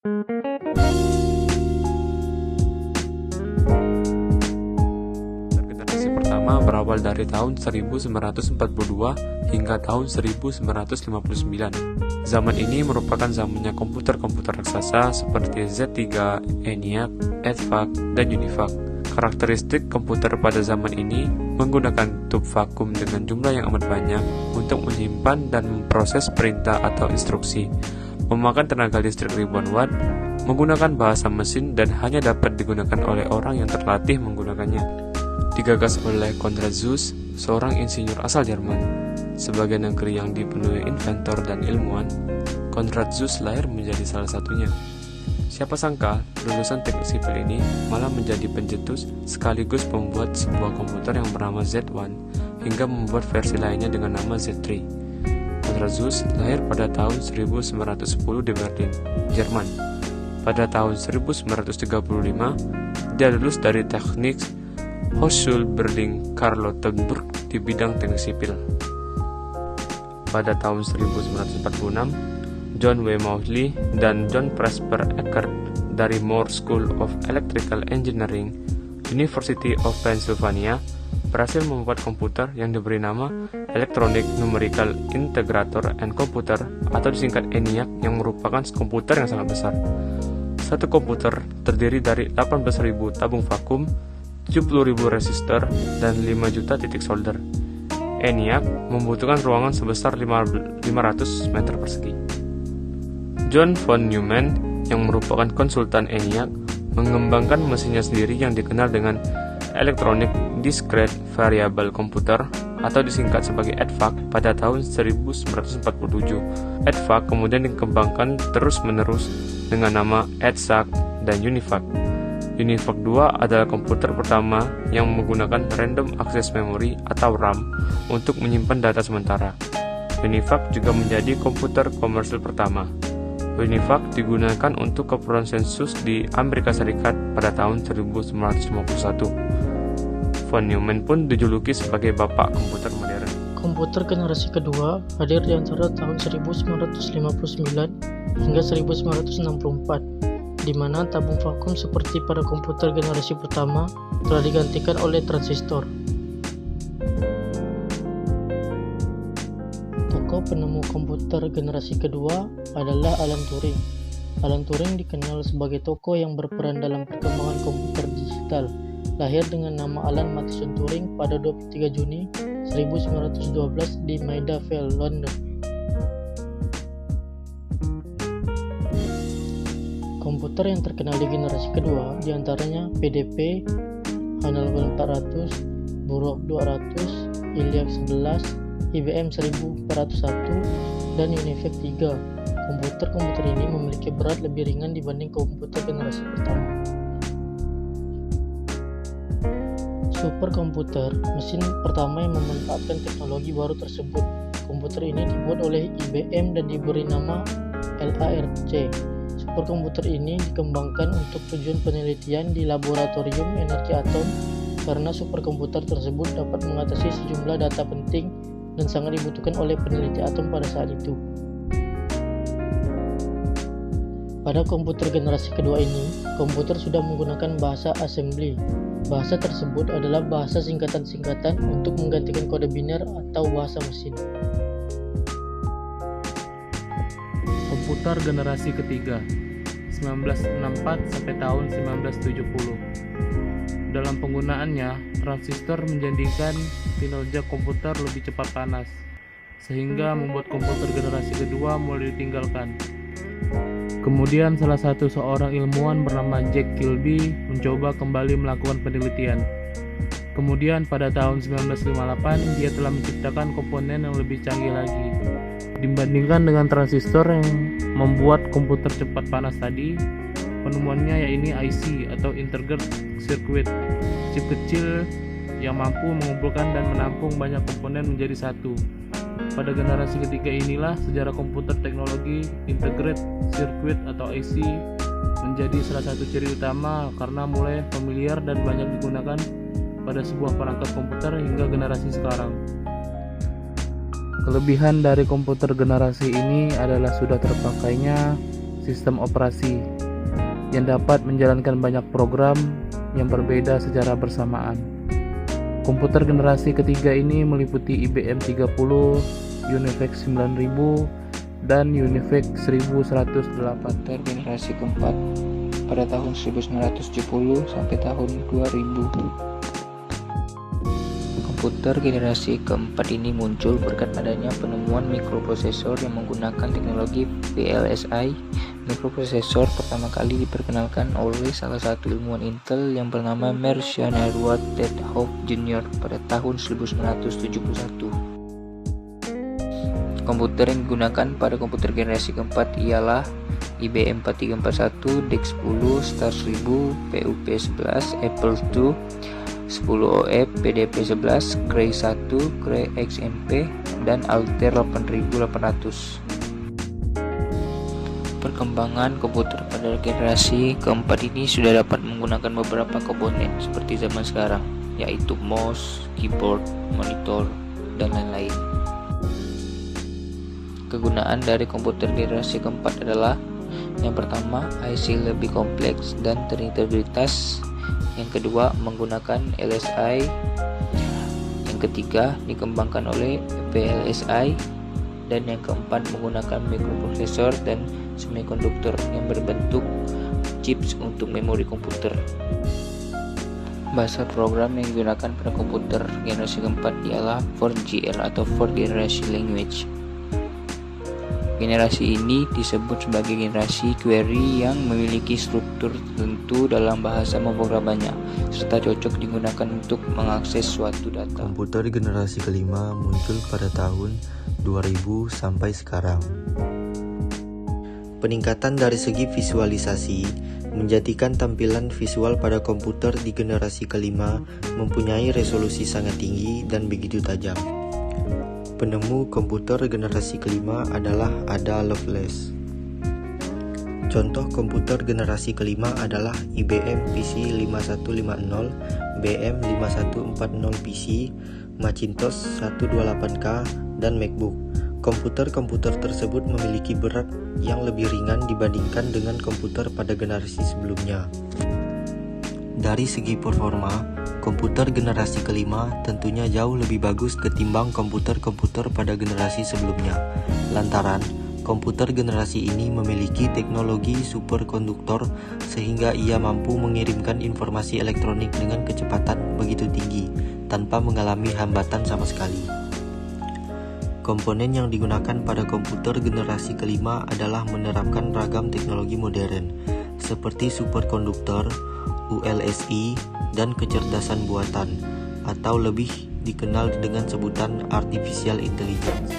Generasi pertama berawal dari tahun 1942 hingga tahun 1959. Zaman ini merupakan zamannya komputer-komputer raksasa seperti Z3, ENIAC, EDVAC, dan UNIVAC. Karakteristik komputer pada zaman ini menggunakan tub vakum dengan jumlah yang amat banyak untuk menyimpan dan memproses perintah atau instruksi, memakan tenaga listrik ribuan watt, menggunakan bahasa mesin dan hanya dapat digunakan oleh orang yang terlatih menggunakannya. Digagas oleh Konrad Zuse, seorang insinyur asal Jerman. Sebagai negeri yang dipenuhi inventor dan ilmuwan, Konrad Zuse lahir menjadi salah satunya. Siapa sangka, lulusan teknik sipil ini malah menjadi pencetus sekaligus pembuat sebuah komputer yang bernama Z1 hingga membuat versi lainnya dengan nama Z3. Konrad Zuse lahir pada tahun 1910 di Berlin, Jerman. Pada tahun 1935, dia lulus dari teknik Hochschule Berlin-Charlottenburg di bidang teknik sipil. Pada tahun 1946, John W. Mauchly dan John Presper Eckert dari Moore School of Electrical Engineering, University of Pennsylvania, berhasil membuat komputer yang diberi nama Electronic Numerical Integrator and Computer atau disingkat ENIAC, yang merupakan komputer yang sangat besar. Satu komputer terdiri dari 18.000 tabung vakum, 70.000 resistor, dan 5 juta titik solder. ENIAC membutuhkan ruangan sebesar 500 meter persegi. John von Neumann, yang merupakan konsultan ENIAC, mengembangkan mesinnya sendiri yang dikenal dengan Electronic Discrete Variable Computer atau disingkat sebagai EDVAC pada tahun 1947. EDVAC kemudian dikembangkan terus-menerus dengan nama EDSAC dan UNIVAC. UNIVAC 2 adalah komputer pertama yang menggunakan Random Access Memory atau RAM untuk menyimpan data sementara. UNIVAC juga menjadi komputer komersil pertama. UNIVAC digunakan untuk keperluan sensus di Amerika Serikat pada tahun 1951. Von Neumann pun dijuluki sebagai bapak komputer modern. Komputer generasi kedua hadir di antara tahun 1959 hingga 1964, di mana tabung vakum seperti pada komputer generasi pertama telah digantikan oleh transistor. Tokoh penemu komputer generasi kedua adalah Alan Turing. Alan Turing dikenal sebagai tokoh yang berperan dalam perkembangan komputer digital. Lahir dengan nama Alan Matheson Turing pada 23 Juni 1912 di Maida Vale, London. Komputer yang terkenal di generasi kedua diantaranya PDP, Hannibal 400, Burroughs 200, ELIAC 11, IBM 1401, dan UNIVAC 3. Komputer-komputer ini memiliki berat lebih ringan dibanding komputer generasi pertama. Superkomputer, mesin pertama yang memanfaatkan teknologi baru tersebut. Komputer ini dibuat oleh IBM dan diberi nama LARC. Superkomputer ini dikembangkan untuk tujuan penelitian di laboratorium energi atom karena superkomputer tersebut dapat mengatasi sejumlah data penting dan sangat dibutuhkan oleh peneliti atom pada saat itu. Pada komputer generasi kedua ini, komputer sudah menggunakan bahasa assembly. Bahasa tersebut adalah bahasa singkatan-singkatan untuk menggantikan kode biner atau bahasa mesin. Komputer generasi ketiga 1964 sampai tahun 1970. Dalam penggunaannya, transistor menjadikan kinerja komputer lebih cepat panas, sehingga membuat komputer generasi kedua mulai ditinggalkan. Kemudian seorang ilmuwan bernama Jack Kilby mencoba kembali melakukan penelitian. Kemudian pada tahun 1958 dia telah menciptakan komponen yang lebih canggih lagi. Dibandingkan dengan transistor yang membuat komputer cepat panas tadi, penemuannya yaitu IC atau Integrated Circuit, chip kecil yang mampu mengumpulkan dan menampung banyak komponen menjadi satu. Pada generasi ketiga inilah sejarah komputer teknologi Integrated Circuit atau IC menjadi salah satu ciri utama karena mulai familiar dan banyak digunakan pada sebuah perangkat komputer hingga generasi sekarang. Kelebihan dari komputer generasi ini adalah sudah terpakainya sistem operasi yang dapat menjalankan banyak program yang berbeda secara bersamaan. Komputer generasi ketiga ini meliputi IBM 30, UNIVAC 9000, dan UNIVAC 1108. Komputer generasi keempat pada tahun 1970 sampai tahun 2000. Komputer generasi keempat ini muncul berkat adanya penemuan mikroprosesor yang menggunakan teknologi VLSI. Mikroprosesor pertama kali diperkenalkan oleh salah satu ilmuwan Intel yang bernama Marcian Edward Tedhoff Jr. pada tahun 1971. Komputer yang digunakan pada komputer generasi keempat ialah IBM 4341, DEC 10, Star 1000, PUP11, Apple II, 10OE, PDP-11, Cray 1, Cray XMP, dan Altair 8800. Perkembangan komputer pada generasi keempat ini sudah dapat menggunakan beberapa komponen seperti zaman sekarang, yaitu mouse, keyboard, monitor, dan lain-lain. Kegunaan dari komputer generasi keempat adalah: yang pertama, IC lebih kompleks dan terintegritas. Yang kedua, menggunakan LSI. Yang ketiga, dikembangkan oleh VLSI. Dan yang keempat, menggunakan mikroprosesor dan semikonduktor yang berbentuk chips untuk memori komputer. Bahasa program yang digunakan pada komputer generasi keempat ialah 4GL atau 4th Generation Language. Generasi ini disebut sebagai generasi query yang memiliki struktur tertentu dalam bahasa pemrogramannya, serta cocok digunakan untuk mengakses suatu data. Komputer generasi kelima muncul pada tahun 2000 sampai sekarang. Peningkatan dari segi visualisasi menjadikan tampilan visual pada komputer di generasi kelima mempunyai resolusi sangat tinggi dan begitu tajam. Penemu komputer generasi kelima adalah Ada Lovelace. Contoh komputer generasi kelima adalah IBM PC 5150, BM 5140 PC, Macintosh 128K, dan MacBook. Komputer-komputer tersebut memiliki berat yang lebih ringan dibandingkan dengan komputer pada generasi sebelumnya. Dari segi performa, komputer generasi kelima tentunya jauh lebih bagus ketimbang komputer-komputer pada generasi sebelumnya. Lantaran, komputer generasi ini memiliki teknologi superkonduktor sehingga ia mampu mengirimkan informasi elektronik dengan kecepatan begitu tinggi tanpa mengalami hambatan sama sekali. Komponen yang digunakan pada komputer generasi kelima adalah menerapkan ragam teknologi modern seperti superkonduktor, ULSI, dan kecerdasan buatan, atau lebih dikenal dengan sebutan artificial intelligence.